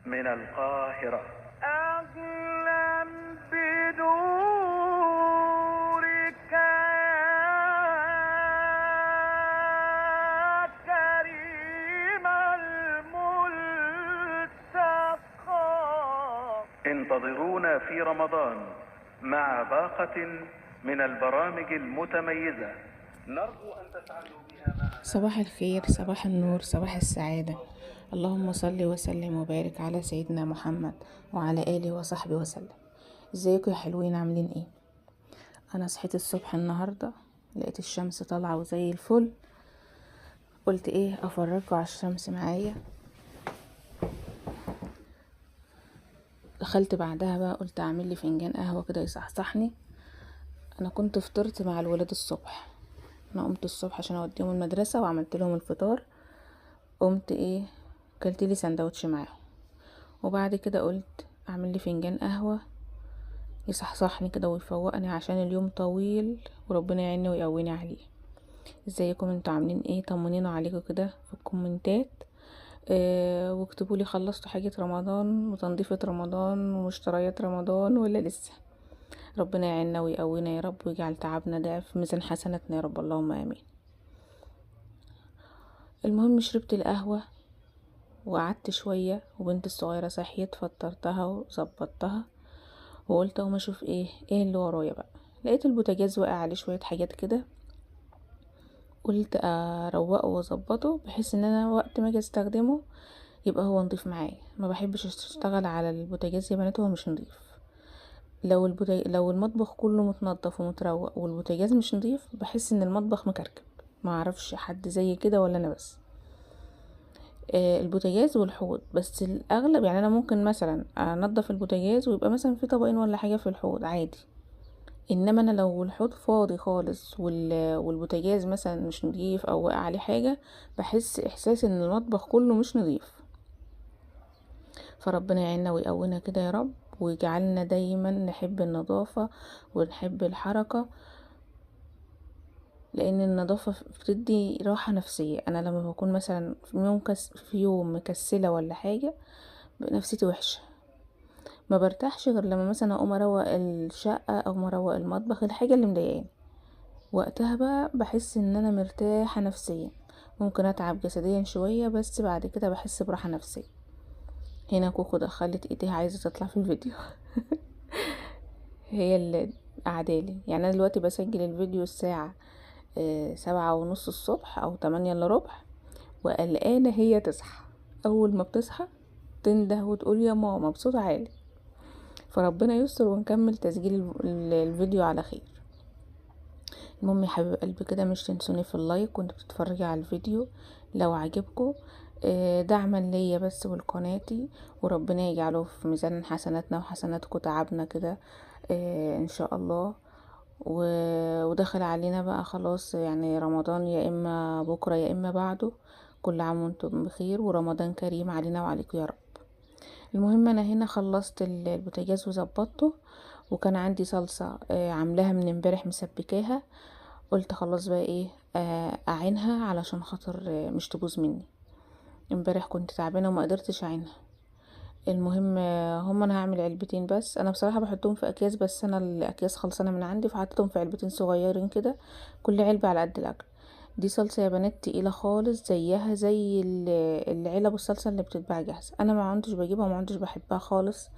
من القاهرة. أهلا بنورك يا كريم الملتقى. انتظرونا في رمضان مع باقة من البرامج المتميزة نرجو أن تسعدوا بها معنا. صباح الخير، صباح النور، صباح السعادة. اللهم صل وسلم وبارك على سيدنا محمد وعلى آله وصحبه وسلم. ازيكم يا حلوين؟ عاملين ايه؟ انا صحيت الصبح النهاردة لقيت الشمس طالعة وزي الفل. قلت ايه افرجكم على الشمس معايا. دخلت بعدها بقى قلت اعمل لي فنجان قهوة كده يصحصحني. انا كنت فطرت مع الولاد الصبح. انا قمت الصبح عشان اوديهم المدرسة وعملت لهم الفطار. قمت ايه كلت لي سندوتش معاهم، وبعد كده قلت اعمل لي فنجان قهوة يصحصحني كده ويفوقني عشان اليوم طويل وربنا يعيني ويقويني عليه. ازيكم انتوا عاملين ايه؟ طمنينوا عليكم كده في الكومنتات. واكتبوا لي خلصتوا حاجة رمضان وتنظيفة رمضان ومشتريات رمضان ولا لسه. ربنا يعيننا ويقوينا يا رب ويجعل تعبنا ده في ميزان حسناتنا يا رب، اللهم امين. المهم شربت القهوة وقعدت شوية وبنت الصغيرة صحيت فطرتها وظبطتها وقلت اقوم اشوف ايه اللي ورايا بقى. لقيت البوتاجاز واقع عليه شوية حاجات كده، قلت اروقه واظبطه بحيث ان انا وقت ما اجي استخدمه يبقى هو نضيف معايا. ما بحبش اشتغل على البوتاجاز يا بنات هو مش نضيف. لو المطبخ كله متنضف ومتروق والبوتاجاز مش نضيف بحس ان المطبخ مكركب. ما اعرفش حد زي كده ولا انا بس. البوتاجاز والحوض بس الاغلب، يعني انا ممكن مثلا انضف البوتاجاز ويبقى مثلا في طبقين ولا حاجه في الحوض عادي. انما انا لو الحوض فاضي خالص والبوتاجاز مثلا مش نضيف او واقع عليه حاجه بحس احساس ان المطبخ كله مش نضيف. فربنا يعيننا ويقوينا كده يا رب ويجعلنا دايما نحب النظافه ونحب الحركه، لان النظافه بتدي راحه نفسيه. انا لما بكون مثلا في يوم مكسله ولا حاجه نفسيتي وحشه، ما برتاحش غير لما مثلا اقوم اروق الشقه او اروق المطبخ، الحاجه اللي مضايقاني وقتها بقى بحس ان انا مرتاحه نفسيا. ممكن اتعب جسديا شويه بس بعد كده بحس براحه نفسيه. هنا كوكو دخلت ايديها عايزه تطلع في الفيديو. هي اللي قعدالي، يعني انا دلوقتي بسجل الفيديو الساعه 7:30 الصبح او 8:15، وقلقانه هي تصحى. اول ما بتصحى تنده وتقول يا ماما بصوت عالي. فربنا يستر ونكمل تسجيل الفيديو على خير. المهم يا حبيب قلبي كده مش تنسوني في اللايك وانت بتتفرجي على الفيديو لو عجبكم، دعما ليا بس ولقناتي، وربنا يجعله في ميزان حسناتنا وحسناتكم تعبنا كده ان شاء الله. ودخل علينا بقى خلاص، يعني رمضان يا اما بكرة يا اما بعده. كل عام وانتم بخير ورمضان كريم علينا وعليكم يا رب. المهم انا هنا خلصت البوتاجاز وظبطته، وكان عندي صلصة عاملاها من امبارح مسبكاها. قلت خلاص بقى اعينها علشان خاطر مش تبوظ مني. امبارح كنت تعبانه وما قدرتش اعينها. المهم هم انا هعمل علبتين بس. انا بصراحه بحطهم في اكياس بس انا الاكياس خلصانه من عندي فحطيتهم في علبتين صغيرين كده، كل علبه على قد الاكل. دي صلصه يا بنات تقيله خالص زيها زي العلب الصلصه اللي بتتباع جاهزه. انا ما عندش بجيبها وما عندش بحبها خالص.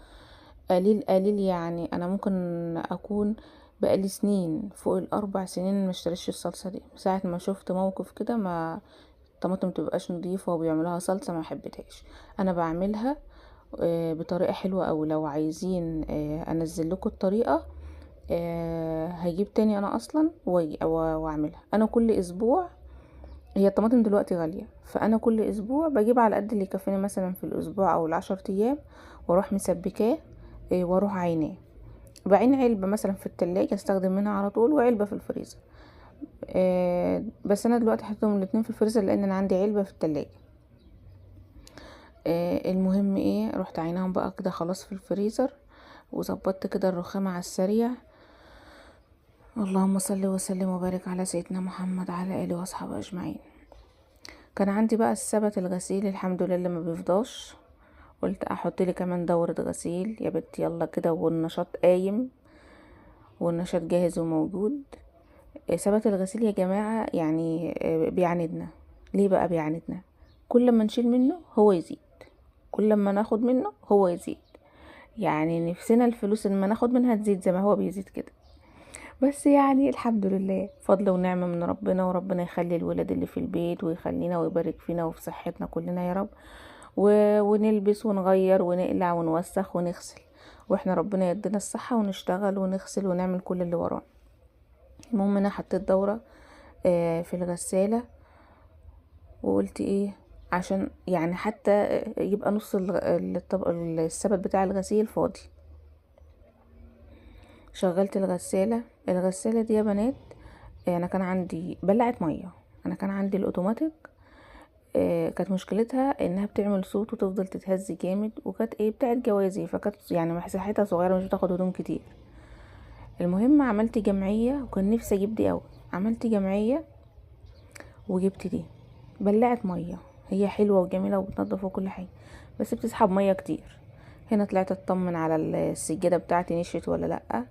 قليل قليل، يعني انا ممكن اكون بقالي سنين فوق ال4 سنين ما اشتريتش الصلصه دي. ساعه ما شفت موقف كده ما الطماطم متبقاش نضيفه وبيعملوها صلصه ما حبيتهاش. انا بعملها بطريقه حلوه. او لو عايزين انزل لكم الطريقه هجيب تاني انا اصلا واعملها. انا كل اسبوع، هي الطماطم دلوقتي غاليه، فانا كل اسبوع بجيب على قد اللي يكفيني مثلا في الاسبوع او ال10 ايام، واروح مسبكاه واروح عيناه. بعين علبة مثلا في التلاجة استخدم منها على طول وعلبة في الفريزر. بس انا دلوقتي حطيتهم الاتنين في الفريزر لان انا عندي علبة في التلاجة. المهم رحت عيناهم بقى كده خلاص في الفريزر، وظبطت كده الرخامة على السريع. اللهم صل وسلم وبارك على سيدنا محمد على اله واصحابه اجمعين. كان عندي بقى السبت الغسيل الحمد لله ما بيفضاش، قلت احط لي كمان دورة غسيل يا بنتي، يلا كده، والنشاط قايم والنشاط جاهز وموجود. ثبات الغسيل يا جماعة يعني بيعاندنا. ليه بقى بيعاندنا؟ كل ما نشيل منه هو يزيد، كل ما ناخد منه هو يزيد. يعني نفسنا الفلوس اللي ما ناخد منها تزيد زي ما هو بيزيد كده. بس يعني الحمد لله، فضل ونعمة من ربنا، وربنا يخلي الولاد اللي في البيت ويخلينا ويبارك فينا وفي صحتنا كلنا يا رب. ونلبس ونغير ونقلع ونوسخ ونغسل، واحنا ربنا يدينا الصحة ونشتغل ونغسل ونعمل كل اللي ورانا. المهم انا حطيت دورة في الغسالة، وقلت ايه عشان يعني حتى يبقى نص السبت بتاع الغسيل فاضي. شغلت الغسالة دي يا بنات، انا كان عندي بلعت مية، انا كان عندي الاوتوماتيك. كانت مشكلتها انها بتعمل صوت وتفضل تتهز جامد، وكانت بتاعت جوازي، فكانت يعني مساحتها صغيرة مش بتاخد هدوم كتير. المهم عملت جمعية، وكان نفسي اجيب دي اوي. عملت جمعية وجبت دي، بلعت مية، هي حلوة وجميلة وبتنضف وكل حاجة، بس بتسحب مية كتير. هنا طلعت اطمن على السجادة بتاعتي نشفت ولا لأ.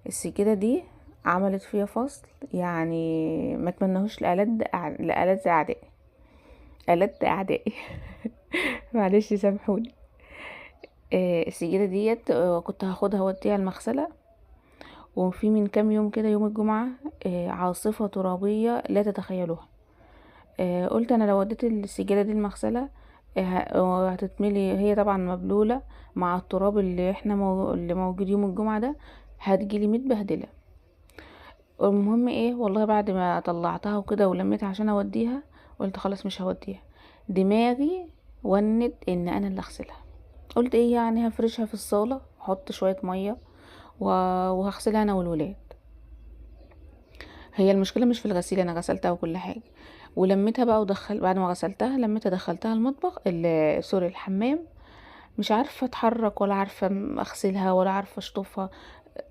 السجادة دي عملت فيها فصل يعني ما اتمنهوش لألد أعدائي، ألد أعدائي. معلش سامحوني. السجادة ديت كنت هاخدها وديها المغسلة، وفي من كام يوم كده يوم الجمعة عاصفة ترابية لا تتخيلوها. قلت انا لو وديت السجادة دي المغسلة هتتملي، هي طبعا مبلولة مع التراب اللي احنا اللي موجود يوم الجمعة ده، هتجيلي متبهدلة. المهم والله بعد ما طلعتها وكده ولميتها عشان اوديها، قلت خلاص مش هوديها. دماغي ونت ان انا اللي اغسلها. قلت يعني هفرشها في الصالة، احط شوية مية وهغسلها انا والولاد. هي المشكلة مش في الغسيل، انا غسلتها وكل حاجة ولميتها بقى، بعد ما غسلتها لميتها دخلتها المطبخ سوري الحمام. مش عارفة اتحرك ولا عارفة اغسلها ولا عارفة اشطفها.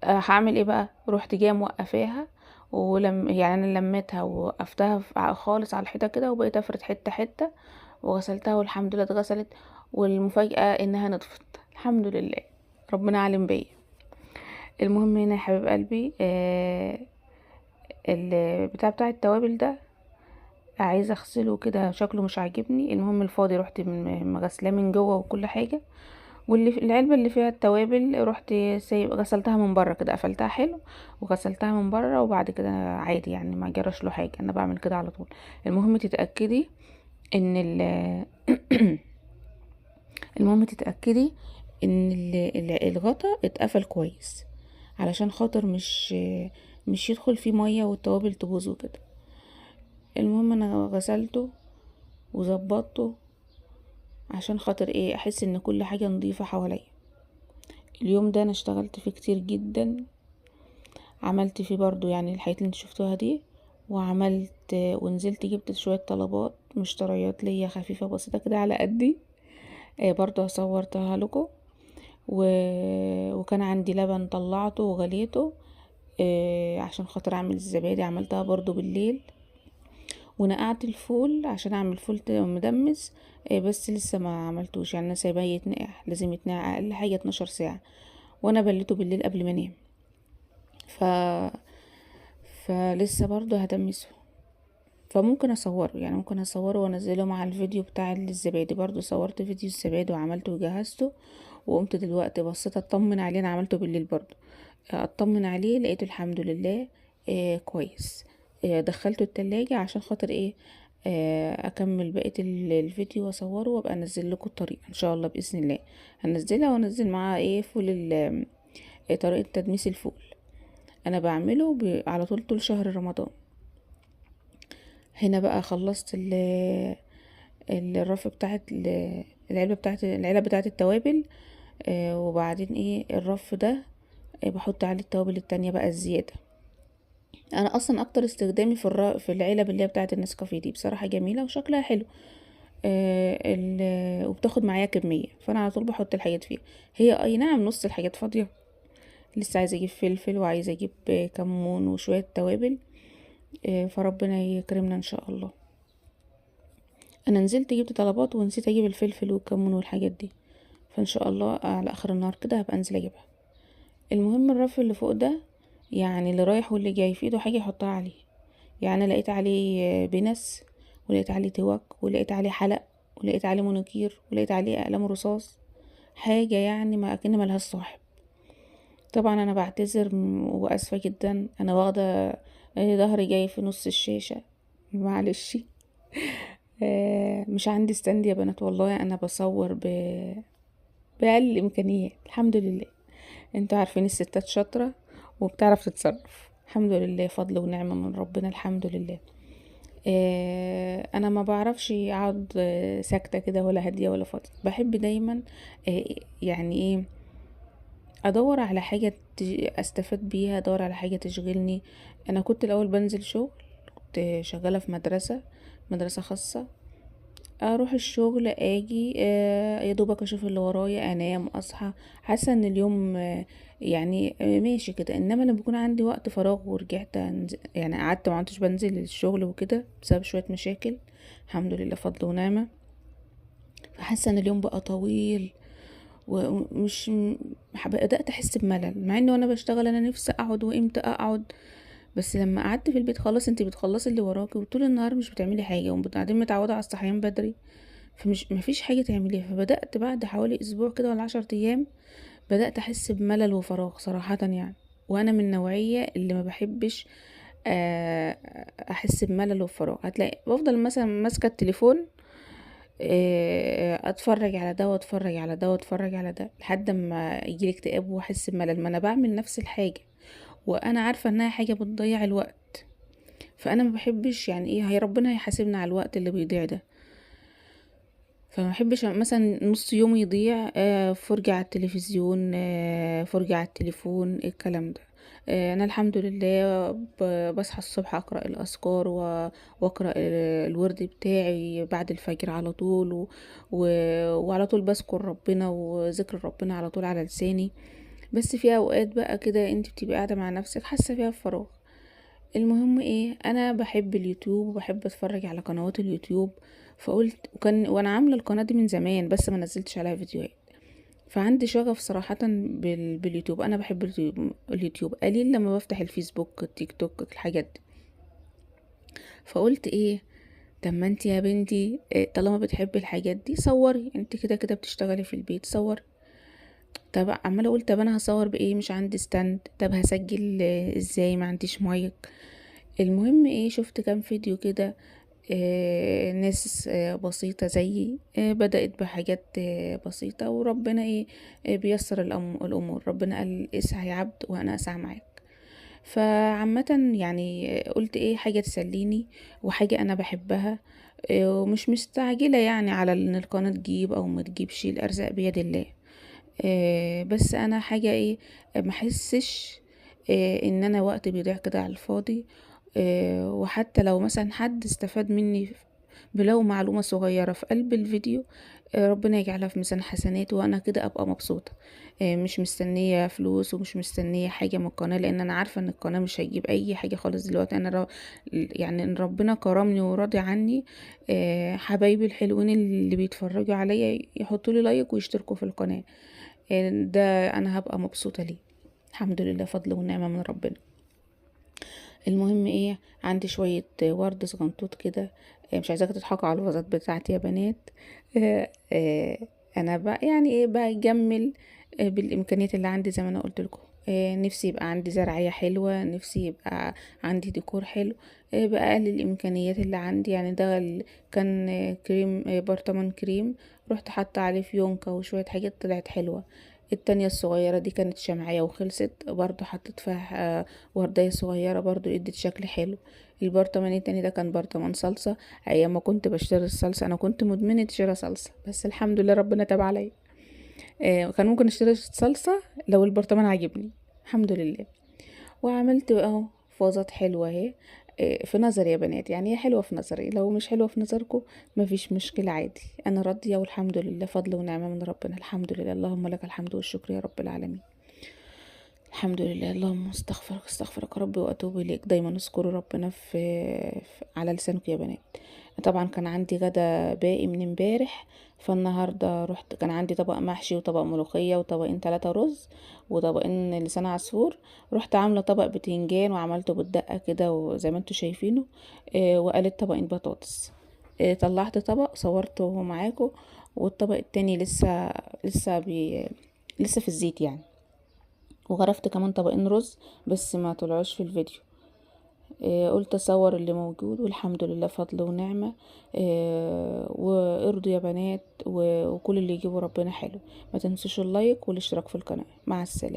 هعمل ايه بقى؟ رحت جايه موقفاها، يعني انا لميتها ووقفتها خالص على الحيطه كده، وبقيت افرد حته حته وغسلتها، والحمد لله اتغسلت. والمفاجاه انها نطفت، الحمد لله، ربنا عالم بيا. المهم هنا يا حبيب قلبي بتاع التوابل ده عايزه اغسله كده، شكله مش عاجبني. المهم الفاضي رحت مغسلاه من جوه وكل حاجه، واللي العلبه اللي فيها التوابل رحت غسلتها من بره كده، قفلتها حلو وغسلتها من بره، وبعد كده عادي يعني ما جراش له حاجه، انا بعمل كده على طول. المهم تتاكدي ان المهم تتاكدي ان الغطا اتقفل كويس، علشان خاطر مش يدخل فيه ميه والتوابل تبوظ وكده. المهم انا غسلته وظبطته عشان خاطر احس ان كل حاجه نظيفه حواليا. اليوم ده انا اشتغلت فيه كتير جدا، عملت فيه برضو يعني الحاجات اللي انت شفتوها دي، وعملت ونزلت جبت شوية طلبات مشتريات ليا خفيفة بسيطة كده على قدي. برضو صورتها لكم. وكان عندي لبن طلعته وغليته عشان خاطر اعمل الزبادي، عملتها برضو بالليل. ونقعت الفول عشان اعمل فول مدمس، بس لسه ما عملتوش، يعني انا سايباه يتنقع، لازم يتنقع اقل حاجة 12 ساعة، وانا بليته بالليل قبل ما انام. ف فلسه برضو هدمسه، فممكن اصوره، يعني ممكن اصوره وانزله مع الفيديو بتاع الزبادي. برضو صورت فيديو الزبادي وعملته وجهزته، وقمت دلوقتي بصيت اطمن عليه، انا عملته بالليل برضو، اطمن عليه لقيته الحمد لله كويس. دخلته التلاجة عشان خاطر اكمل بقية الفيديو واصوره وابقى انزل لكم الطريقة ان شاء الله باذن الله. هنزلها وانزل معاها فول طريقة تدميس الفول. انا بعمله على طول شهر رمضان. هنا بقى خلصت الرف بتاعت العلبة بتاعت التوابل. وبعدين الرف ده بحط عليه التوابل التانية بقى الزيادة. انا اصلا اكتر استخدامي في العلب اللي هي بتاعت النسكافيه دي، بصراحة جميلة وشكلها حلو. وبتاخد معايا كمية، فانا على طول بحط الحاجات فيها. هي اي نعم نص الحاجات فاضية، لسه عايزة اجيب فلفل وعايزة اجيب كمون وشوية توابل، فربنا يكرمنا ان شاء الله. انا نزلت جبت طلبات ونسيت اجيب الفلفل والكمون والحاجات دي، فان شاء الله على اخر النهار كده هبقى انزل اجيبها. المهم الرف اللي فوق ده يعني اللي رايح واللي جاي في ايده حاجه يحطها عليه. يعني أنا لقيت عليه بنس، ولقيت عليه توك، ولقيت عليه حلق، ولقيت عليه مونوكير، ولقيت عليه اقلام رصاص. حاجه يعني ما اكن ملهاش صاحب. طبعا انا بعتذر واسفه جدا، انا واخده ظهري جاي في نص الشاشه، معلش. مش عندي ستاند يا بنات، والله انا بصور بأقل الامكانيات. الحمد لله، انتوا عارفين الستات شاطره وبتعرف تتصرف، الحمد لله، فضل ونعمه من ربنا، الحمد لله. انا ما بعرفش اقعد ساكته كده ولا هاديه ولا فاضيه، بحب دايما يعني ايه ادور على حاجه استفاد بيها، ادور على حاجه تشغلني. انا كنت الاول بنزل شغل، كنت شغاله في مدرسه خاصه. اروح الشغل اجي يا دوبك اشوف اللي ورايا، انام، اصحى، حاسه ان اليوم يعني ماشي كده. انما لما بيكون عندي وقت فراغ ورجعت يعني قعدت ما عدتش بنزل الشغل وكده بسبب شويه مشاكل، الحمد لله فضل ونعمه، فحاسه ان اليوم بقى طويل ومش بدات احس بملل، مع اني وانا بشتغل انا نفسي اقعد وامتى اقعد. بس لما قعدت في البيت خلاص انتي بتخلصي اللي وراكي وطول النهار مش بتعملي حاجه، وبعدين متعوده على الصحيان بدري، فمش مفيش حاجه تعمليها. فبدات بعد حوالي اسبوع كده ولا 10 ايام بدات احس بملل وفراغ صراحه يعني. وانا من النوعيه اللي ما بحبش احس بملل وفراغ. هتلاقي بفضل مثلا ماسكه التليفون اتفرج على ده واتفرج على ده واتفرج على ده لحد ما يجيلي اكتئاب واحس بملل. ما انا بعمل نفس الحاجه وانا عارفه انها حاجه بتضيع الوقت، فانا ما بحبش يعني ايه، هي ربنا هيحاسبنا على الوقت اللي بيضيع ده. فما بحبش مثلا نص يوم يضيع فرجة على التلفزيون، فرجة على التليفون، الكلام ده. انا الحمد لله بصحى الصبح اقرا الاذكار واقرا الورد بتاعي بعد الفجر على طول وعلى طول بذكر ربنا وذكر ربنا على طول على لساني. بس في اوقات بقى كده انت بتبقى قاعده مع نفسك حاسه فيها بفراغ. المهم ايه، انا بحب اليوتيوب وبحب اتفرج على قنوات اليوتيوب. فقلت وانا عامله القناه دي من زمان بس ما نزلتش عليها فيديوهات. فعندي شغف صراحه باليوتيوب. انا بحب اليوتيوب قليل لما بفتح الفيسبوك التيك توك الحاجات دي. فقلت ايه، طب ما انت يا بنتي طالما بتحبي الحاجات دي صوري، انت كده كده بتشتغلي في البيت صوري. طب عماله اقول طب انا هصور بايه، مش عندي ستاند، طب هسجل ازاي، ما عنديش مايك. المهم ايه، شفت كام فيديو كده ناس بسيطة زيي بدأت بحاجات بسيطة، وربنا ايه بيسر الأمور. ربنا قال اسعى يا عبد وأنا أسعى معاك. فعامة يعني قلت ايه، حاجة تسليني وحاجة أنا بحبها، ومش مستعجلة يعني على ان القناة تجيب أو ما تجيبش، الأرزاق بيد الله. بس أنا حاجة ايه، محسش ان انا وقت بيضيع كده على الفاضي. وحتى لو مثلا حد استفاد مني بلو معلومة صغيرة في قلب الفيديو، ربنا يجعلها في ميزان حسنات وانا كده ابقى مبسوطة. مش مستنية فلوس ومش مستنية حاجة من القناة، لان انا عارفة ان القناة مش هيجيب اي حاجة خالص دلوقتي. انا يعني ان ربنا كرمني وراضي عني، حبايبي الحلوين اللي بيتفرجوا عليا يحطوا لي لايك ويشتركوا في القناة، ده انا هبقى مبسوطة ليه. الحمد لله فضل ونعمة من ربنا. المهم ايه، عندي شوية ورد صغنطوط كده، مش عايزاكم تضحكوا على الفازات بتاعتي يا بنات. آه، آه، انا بقى يعني ايه بجمل بالامكانيات اللي عندي زي ما انا قلت لكم. نفسي يبقى عندي زرعية حلوة، نفسي يبقى عندي ديكور حلو بأقل الامكانيات اللي عندي. يعني ده كان كريم برطمان كريم، رحت حاطه عليه فيونكة وشوية حاجات طلعت حلوة. التانية الصغيرة دي كانت شمعية وخلصت، برضو حطيت فيها وردية صغيرة برضو ادت شكل حلو. البرطمان التاني ده كان برطمان صلصة. ايام ما كنت بشتري الصلصة انا كنت مدمنة شراء صلصة، بس الحمد لله ربنا تاب عليا. كان ممكن اشتري صلصة لو البرطمان عجبني، الحمد لله. وعملت اهو فازات حلوة اهي. في نظري يا بنات، يعني هي حلوة في نظري، لو مش حلوة في نظركم مفيش مشكلة عادي، انا راضية والحمد لله فضل ونعمة من ربنا. الحمد لله، اللهم لك الحمد والشكر يا رب العالمين. الحمد لله. اللهم استغفرك ربي واتوب اليك. دايما اذكروا ربنا على لسانك يا بنات. طبعا كان عندي غدا باقي من امبارح، فالنهاردة رحت كان عندي طبق محشي وطبق ملوخية وطبقين 3 رز وطبقين لسان عصفور. رحت عاملة طبق بتنجان وعملته بالدقة كده وزي ما انتوا شايفينه. وقلت طبقين بطاطس. طلعت طبق صورته معاكم، والطبق التاني لسه في الزيت يعني. وغرفت كمان طبقين رز بس ما طلعوش في الفيديو. قلت اصور اللي موجود، والحمد لله فضل ونعمة. وارضوا يا بنات، وكل اللي يجيبوا ربنا حلو. ما تنسوش اللايك والاشتراك في القناة. مع السلامة.